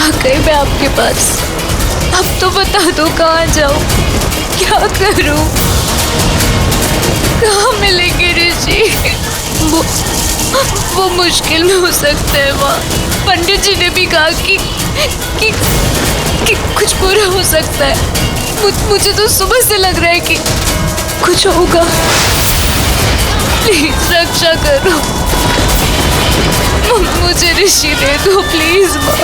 आ गई मैं आपके पास। अब तो बता दो कहाँ जाऊँ, क्या करूँ, कहाँ मिलेंगे ऋषि? वो मुश्किल में हो सकता है माँ। पंडित जी ने भी कहा कि कुछ बुरा हो सकता है। मुझे तो सुबह से लग रहा है कि कुछ होगा। प्लीज रक्षा करो, मुझे ऋषि दे दो प्लीज माँ।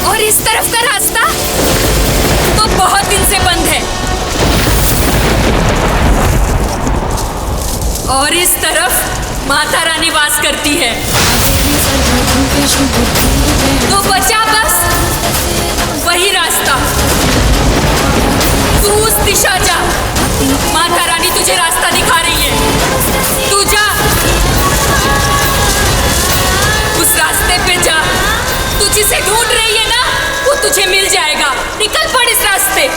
और इस तरफ का रास्ता तो बहुत दिन से बंद है, और इस तरफ माता रानी वास करती है। तो बचा बस वही रास्ता। तू उस दिशा जा, माता रानी तुझे रास्ता दिखा रही है। तू जा, उस रास्ते पे जा। तू जिसे ढूंढ रही है ना, वो तुझे मिल जाएगा। निकल पड़ इस रास्ते।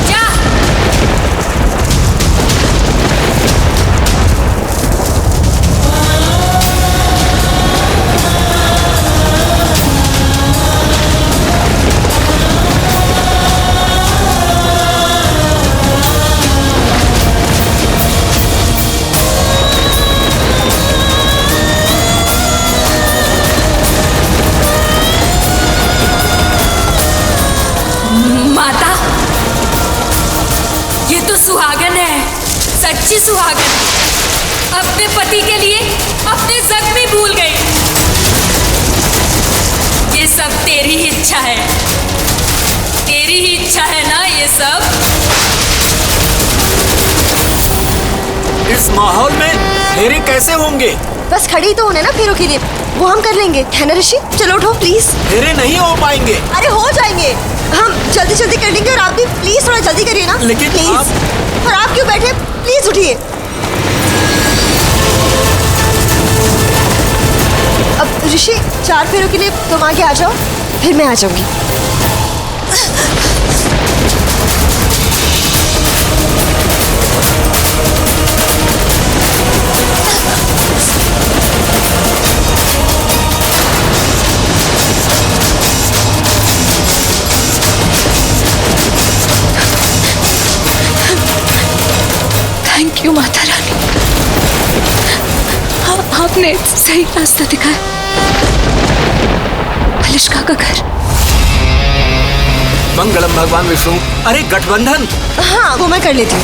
जा। सुहागन है, सच्ची सुहागन। अपने पति के लिए अपने जख्म भूल गई। ये सब तेरी ही इच्छा है, तेरी ही इच्छा है ना ये सब। इस माहौल में फेरे कैसे होंगे? बस खड़ी तो होने ना फेरों के लिए, वो हम कर लेंगे, है ना ऋषि? चलो उठो प्लीज। फेरे नहीं हो पाएंगे। अरे हो जाएंगे, हम जल्दी जल्दी कर लेंगे। और आप भी प्लीज थोड़ा जल्दी करिए ना। लेकिन प्लीज और आप क्यों बैठे, प्लीज उठिए। अब ऋषि 4 फेरों के लिए तुम आगे आ जाओ, फिर मैं आ जाऊंगी। थैंक यू माता रानी, आपने सही रास्ता दिखाया। मलिष्का का घर। मंगलम भगवान विष्णु। अरे गठबंधन। हाँ वो मैं कर लेती हूँ।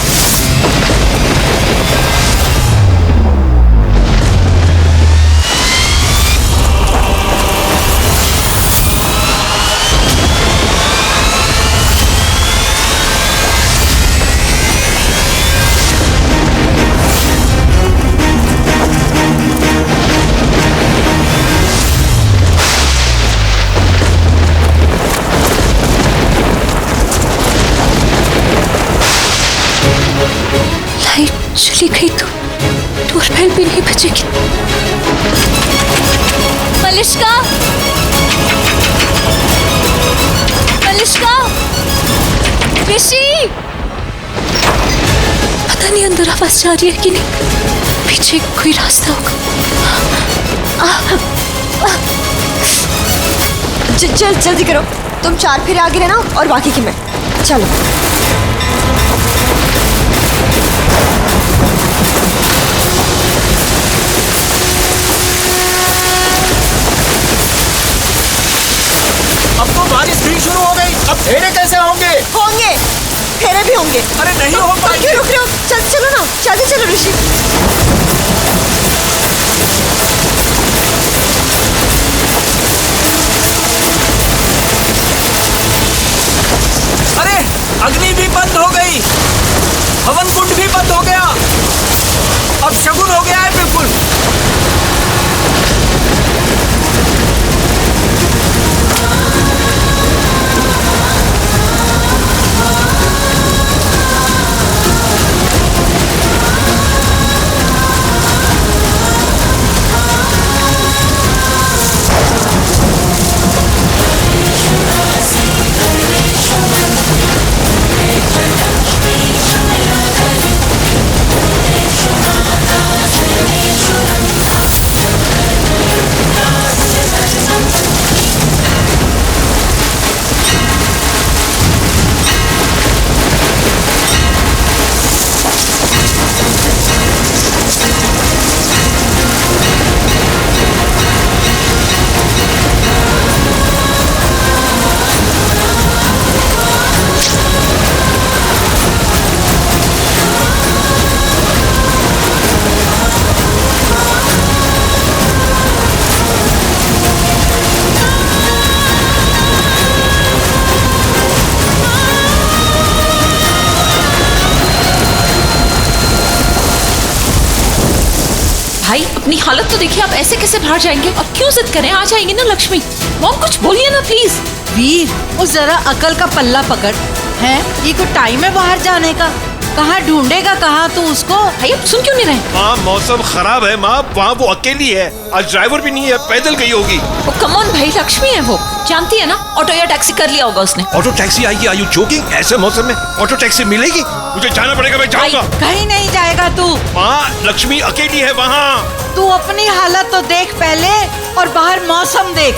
चली गई तो डोरबेल भी नहीं बजेगी। मलिष्का, मलिष्का, ऋषि। पता नहीं अंदर आवाज जा रही है कि नहीं, पीछे कोई रास्ता होगा। जल्दी करो, तुम 4 फेरे आगे रहना और बाकी की मैं। चलो अब तो बारिश भी शुरू हो गई, अब फेरे कैसे होंगे? होंगे, फेरे भी होंगे। अरे नहीं हो पाएंगे। रुक रहे हो, जल्दी चलो ना, जल्दी चलो ऋषि। अरे अग्नि भी बंद हो गई, हवन कुंड भी बंद भाई अपनी हालत तो देखिए, आप ऐसे कैसे बाहर जाएंगे? अब क्यों जिद करें, आ जाएंगे ना लक्ष्मी। मॉम कुछ बोलिए ना प्लीज। वीर, वो जरा अकल का पल्ला पकड़। है ये कोई टाइम है बाहर जाने का? कहाँ ढूंढेगा कहाँ तू उसको? भाई अब सुन क्यों नहीं रहे? माँ मौसम खराब है माँ, वहाँ वो अकेली है, आज ड्राइवर भी नहीं है, पैदल गई होगी। वो कमॉन भाई, लक्ष्मी है वो, जानती है ना, ऑटो या टैक्सी कर लिया होगा उसने। ऑटो टैक्सी आएगी? Are you joking? ऐसे मौसम में ऑटो टैक्सी मिलेगी? मुझे जाना पड़ेगा, मैं जाऊंगा। कहीं नहीं जाएगा तू। माँ लक्ष्मी अकेली है वहाँ। तू अपनी हालत तो देख पहले और बाहर मौसम देख।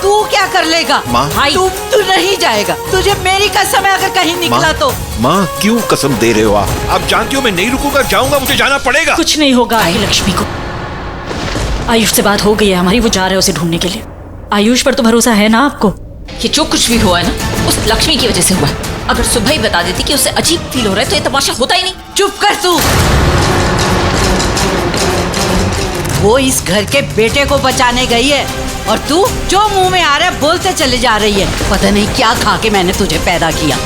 तू क्या कर लेगा? माँ तू नहीं जाएगा। तुझे मेरी कसम है, अगर कहीं निकला तो। माँ क्यों कसम दे रहे हो आप जानती हो मैं नहीं रुकूंगा, जाऊंगा, मुझे जाना पड़ेगा। कुछ नहीं होगा लक्ष्मी को। आयुष से बात हो गई है हमारी, वो जा रहे हैं उसे ढूंढने के लिए। आयुष पर तो भरोसा है ना आपको? ये जो कुछ भी हुआ है ना, उस लक्ष्मी की वजह से हुआ है। अगर सुबह ही बता देती कि उसे अजीब फील हो रहा है तो ये तमाशा होता ही नहीं। चुप कर तू। वो इस घर के बेटे को बचाने गई है और तू जो मुंह में आ रहा है बोलते चले जा रही है। पता नहीं क्या खा के मैंने तुझे पैदा किया।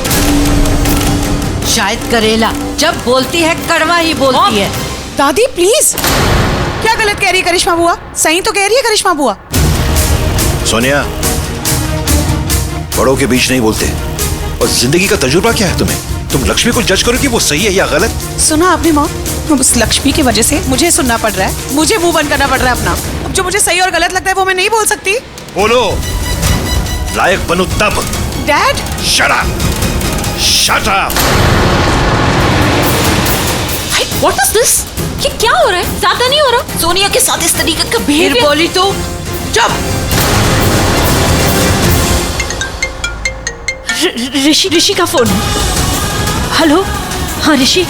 शायद करेला, जब बोलती है कड़वा ही बोलती है। दादी प्लीज, क्या गलत कह रही है करिश्मा बुआ? सही तो कह रही है करिश्मा बुआ। सोनिया, बड़ों के बीच नहीं बोलते। और जिंदगी का तजुर्बा क्या है तुम्हें? तुम लक्ष्मी को जज करो कि वो सही है या गलत। सुना आपने माँ, उस लक्ष्मी की वजह से मुझे सुनना पड़ रहा है, मुझे मुंह बंद करना पड़ रहा है अपना। अब जो मुझे सही और गलत लगता है वो मैं नहीं बोल सकती। बोलो, लायक बनो तब। Dad shut up, shut up. What is this? ये क्या हो रहा है? ज्यादा नहीं हो रहा? सोनिया के साथ इस तरीके का फिर बिहेवियर। बोली तू? चुप। ऋषि का फोन है। हेलो, हाँ ऋषि।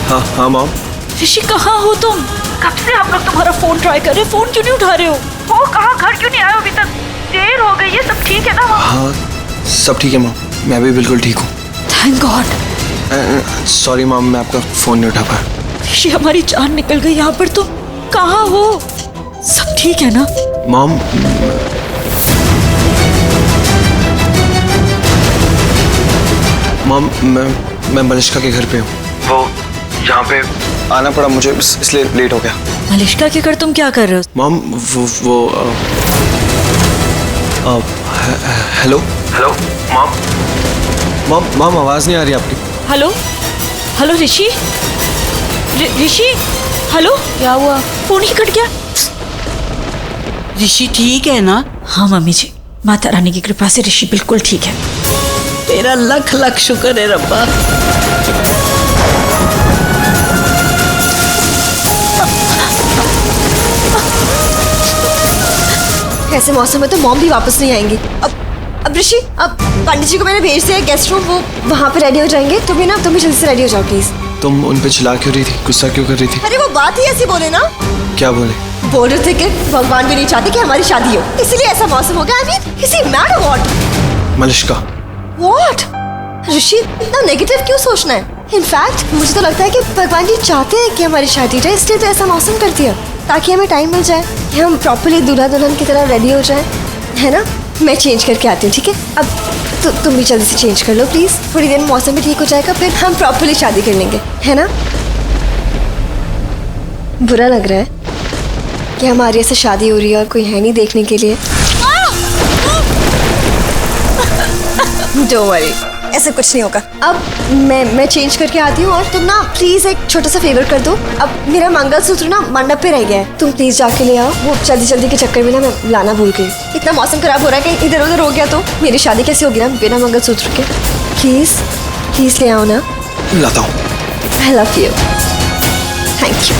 हाँ मॉम। ऋषि कहाँ हो तुम? कब से हम लोग तुम्हारा फोन ट्राई कर रहे हैं, फोन क्यों नहीं उठा रहे हो? कहाँ, घर क्यों नहीं आए अभी तक? देर हो गई है, सब ठीक है ना? हाँ सब ठीक है मॉम, मैं भी बिल्कुल ठीक हूँ। Thank God. सॉरी मॉम, मैं आपका फोन नहीं उठा पाया। ऋषि हमारी जान निकल गई यहाँ पर। तुम कहाँ हो? सब ठीक है ना? मॉम मैं मलिश्का के घर पे हूँ। वो यहाँ पे आना पड़ा मुझे, इसलिए लेट हो गया। मलिश्का के घर तुम क्या कर रहे हो? मॉम वो हेलो मॉम आवाज़ नहीं आ रही आपकी। हेलो ऋषि। ऋषि हेलो, क्या हुआ? फोन ही कट गया। ऋषि ठीक है ना? हाँ मम्मी जी, माता रानी की कृपा से ऋषि बिल्कुल ठीक है। तेरा लख लख शुक्र है रब्बा। ऐसे मौसम में तो मॉम भी वापस नहीं आएंगी। अब ऋषि, अब पंडित जी को मैंने भेज दिया गेस्ट रूम, वो वहाँ पे रेडी हो जाएंगे। तुम भी जल्दी से रेडी हो जाओ प्लीज। तुम उन पे चिल्ला क्यों रही थी, गुस्सा क्यों कर रही थी? अरे वो बात ही ऐसी बोले ना। क्या बोले? बोल रहे थे कि भगवान भी नहीं चाहते कि हमारी शादी हो, इसलिए ऐसा मौसम हो गया। I mean, is he mad और व्हाट? मलिश्का, व्हाट? ऋषि इतना नेगेटिव क्यों सोचना है? इनफैक्ट मुझे तो लगता है कि भगवान जी चाहते हैं कि हमारी शादी जाए, इसलिए तो ऐसा मौसम कर दिया ताकि हमें टाइम मिल जाए कि हम प्रॉपर्ली दूल्हा दुल्हन की तरह रेडी हो जाए, है ना? मैं चेंज करके आती हूँ, ठीक है? अब तुम भी जल्दी से चेंज कर लो प्लीज। थोड़ी देर में मौसम भी ठीक हो जाएगा, फिर हम प्रॉपर्ली शादी कर लेंगे, है ना? बुरा लग रहा है कि हमारी ऐसे शादी हो रही है और कोई है नहीं देखने के लिए। डोंट वरी, ऐसा कुछ नहीं होगा। अब मैं चेंज करके आती हूँ और तुम ना प्लीज एक छोटा सा फेवर कर दो। अब मेरा मंगलसूत्र ना मंडप पे रह गया है, तुम प्लीज जाके ले आओ। वो जल्दी के चक्कर में ना मैं लाना भूल गई। इतना मौसम खराब हो रहा है कि इधर उधर हो गया तो मेरी शादी कैसे होगी ना बिना मंगलसूत्र के। प्लीज ले आओ ना। लाता हूँ। I love you. Thank you.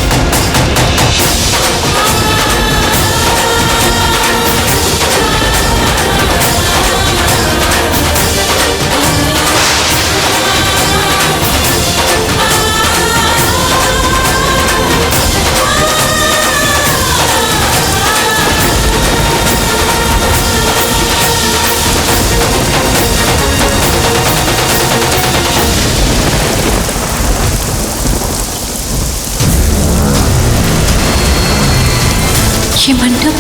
ये मंडप,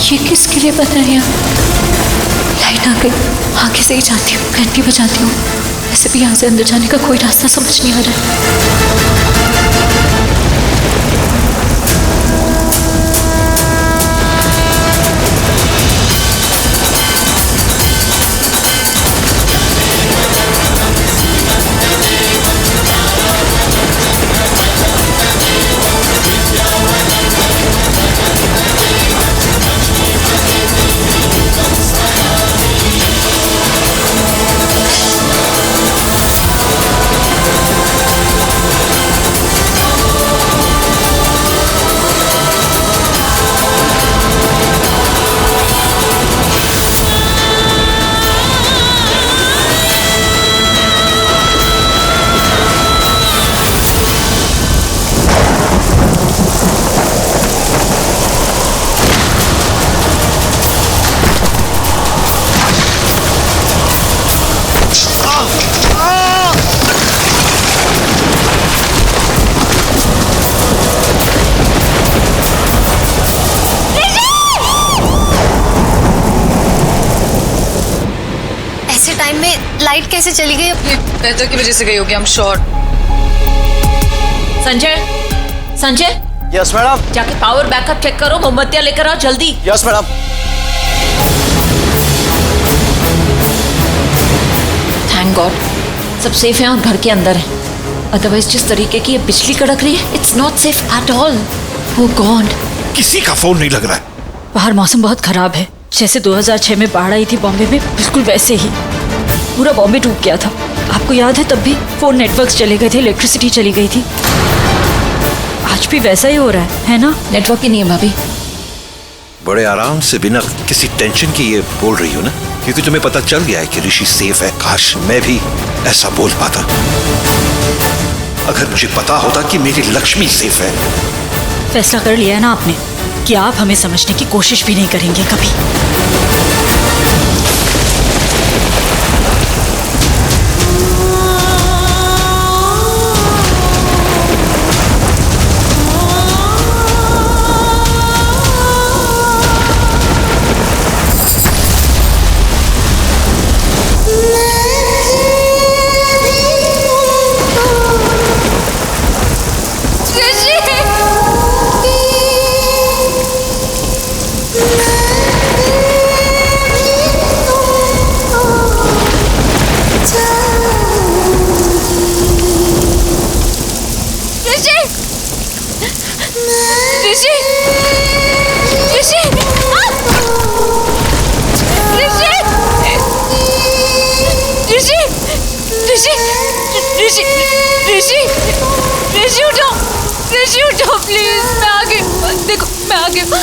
ये किसके लिए बना है? लाइट आ गई, आगे से ही जाती हूँ, घंटी बजाती हूँ। वैसे भी यहाँ से अंदर जाने का कोई रास्ता समझ नहीं आ रहा है। लाइट कैसे चली गई? नेटवर्क की वजह से गई होगी, हम sure. Sanjay, Sanjay, yes madam. जाके पावर बैकअप चेक करो, मोमबत्तियां लेकर आओ जल्दी। Yes madam. थैंक गॉड, सब सेफ हैं और घर के अंदर हैं। अदरवाइज जिस तरीके की ये बिजली कड़क रही है, it's not safe at all. Oh God, किसी का फोन नहीं लग रहा है। बाहर मौसम बहुत खराब है, जैसे 2006 में बाढ़ आई थी बॉम्बे में, बिल्कुल वैसे ही पूरा बॉम्बे डूब गया था। आपको याद है, तब भी फोन नेटवर्क्स चले गए थे, इलेक्ट्रिसिटी चली गई थी। आज भी वैसा ही हो रहा है ना? नेटवर्क ही नहीं है भाभी। बड़े आराम से बिना किसी टेंशन की ये बोल रही हो ना, क्योंकि तुम्हें पता चल गया है कि ऋषि सेफ है। काश मैं भी ऐसा बोल पाता। अगर मुझे पता होता कि मेरी लक्ष्मी सेफ है। फैसला कर लिया है ना आपने कि आप हमें समझने की कोशिश भी नहीं करेंगे कभी।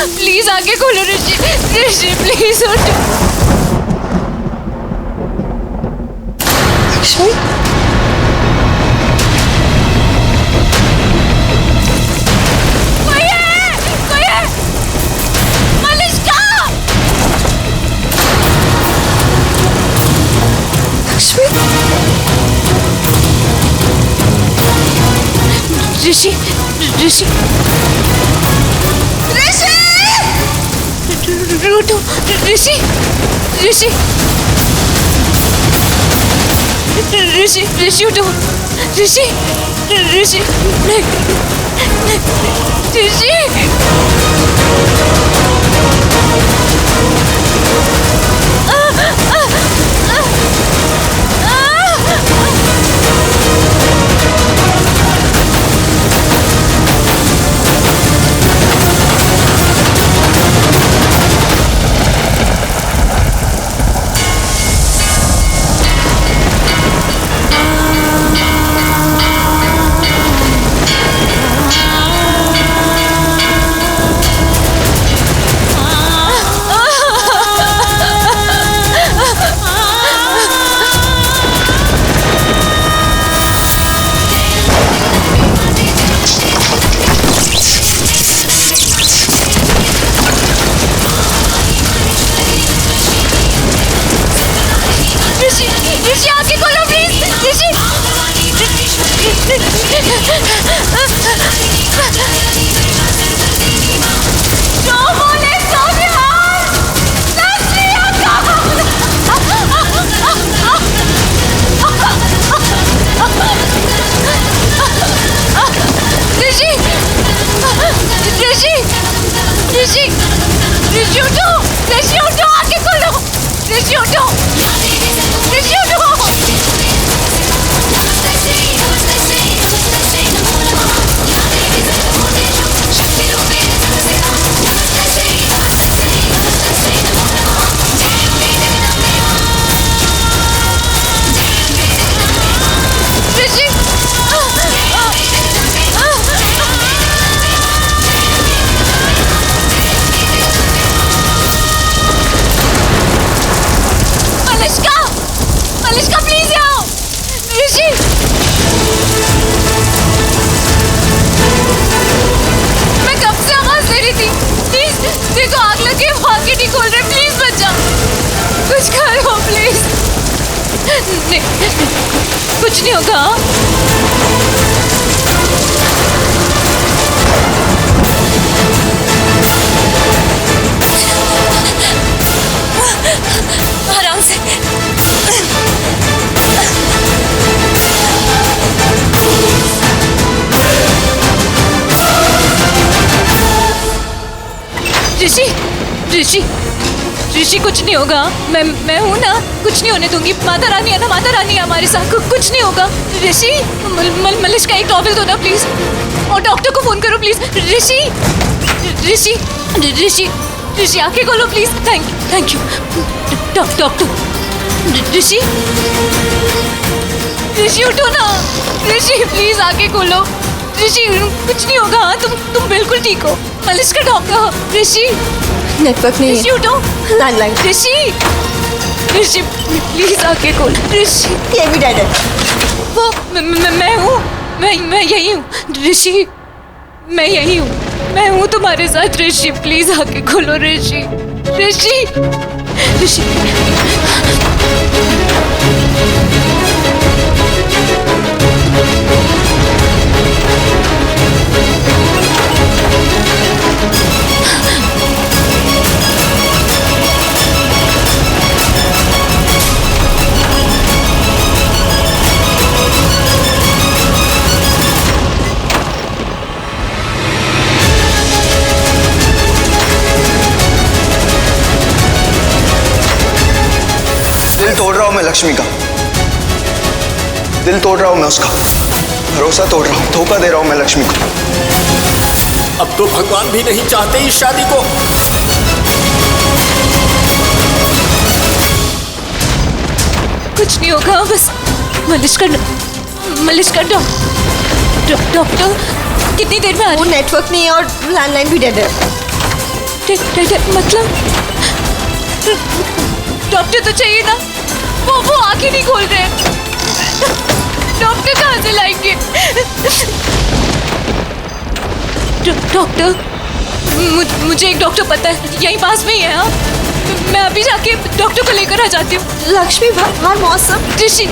प्लीज आगे खोलो ऋषि, ऋषि प्लीज उठो। लक्ष्मी, कोई है, कोई है, मलिष्का। लक्ष्मी, ऋषि, ऋषि, रूटो, ऋषि, ऋषि, ऋषि, ऋषि उठो, ऋषि, ऋषि, ऋषि। कुछ नहीं होगा। आराम से। ऋषि ऋषि कुछ नहीं होगा, मैं हूँ ना, कुछ नहीं होने दूंगी। माता रानी है ना, माता रानी है हमारे साथ, कुछ नहीं होगा। ऋषि मलिश का एक टॉवल दो ना प्लीज, और डॉक्टर को फोन करो प्लीज। ऋषि ऋषि ऋषि ऋषि आंखें खोलो please. Thank you doctor. Rishi Rishi उठो ना, ऋषि प्लीज आंखें खोलो। ऋषि कुछ नहीं होगा, तुम बिल्कुल ठीक हो। मलिश का डॉक्टर। ऋषि नेटवर्क नहीं ऋषि उठो। लैंडलाइन। ऋषि प्लीज आके खोल। ऋषि ये भी डेड है। वो मैं हूँ, मैं यही हूँ। ऋषि मैं यही हूँ, मैं हूँ तुम्हारे साथ। ऋषि प्लीज आके खोलो। ऋषि ऋषि ऋषि दिल तोड़ रहा हूं मैं लक्ष्मी का, दिल तोड़ रहा हूं मैं उसका, भरोसा तोड़ रहा हूं, धोखा दे रहा हूं मैं लक्ष्मी को। अब तो भगवान भी नहीं चाहते इस शादी को। कुछ नहीं होगा, बस मलिश का डॉक्टर कितनी देर में आ वो नेटवर्क नहीं है और लैंडलाइन भी डेड है। मतलब डॉक्टर तो चाहिए ना, वो आंखें नहीं खोल रहे। डॉक्टर कहाँ से लाएंगे? डॉक्टर मुझे एक डॉक्टर पता है, यहीं पास में ही है। हाँ मैं अभी जाके डॉक्टर को लेकर आ जाती हूँ। लक्ष्मी भगवान मौसम। ऋषि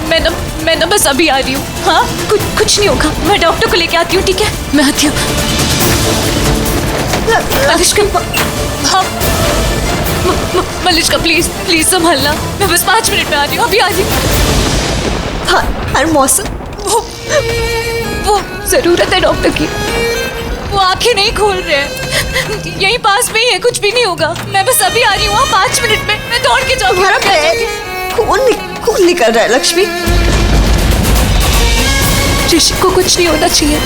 मैं ना बस अभी आ रही हूँ। हाँ कुछ नहीं होगा, मैं डॉक्टर को लेके आती हूँ। ठीक है मैं आती हूँ। हाँ मलिश का प्लीज संभालना, मैं बस 5 मिनट में आ रही हूँ, अभी आ रही हूँ। हाँ हर मौसम। वो जरूरत है डॉक्टर की, वो आंखें नहीं खोल रहे हैं, यहीं पास में ही है, कुछ भी नहीं होगा। मैं बस अभी आ रही हूँ 5 मिनट में, मैं दौड़ के जाऊँगी। तुम्हारा खून निकल रहा है लक्ष्मी। ऋषि को कुछ नहीं होना चाहिए,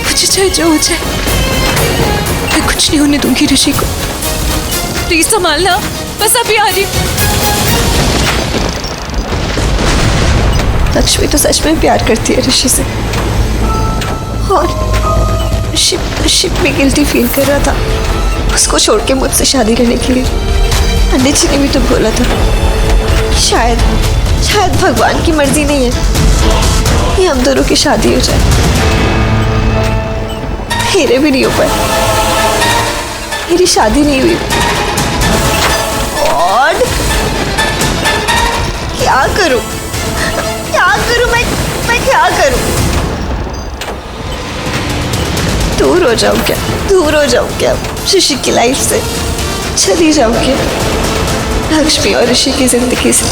मुझे चाहे जो हो जाए, मैं कुछ नहीं होने दूंगी ऋषि को। प्लीज संभालना, बस अभी आ रही हूँ। लक्ष्मी तो सच में प्यार करती है ऋषि से, और ऋषि भी गिल्टी फील कर रहा था उसको छोड़ के मुझसे शादी करने के लिए। पंडित जी ने भी तो बोला था शायद भगवान की मर्जी नहीं है ये हम दोनों की शादी हो जाए। मेरे भी नहीं हो पाए, मेरी शादी नहीं हुई। और क्या करूं मैं क्या करूं? दूर हो जाऊं क्या ऋषि की लाइफ से? चली जाऊं क्या लक्ष्मी और ऋषि की जिंदगी से?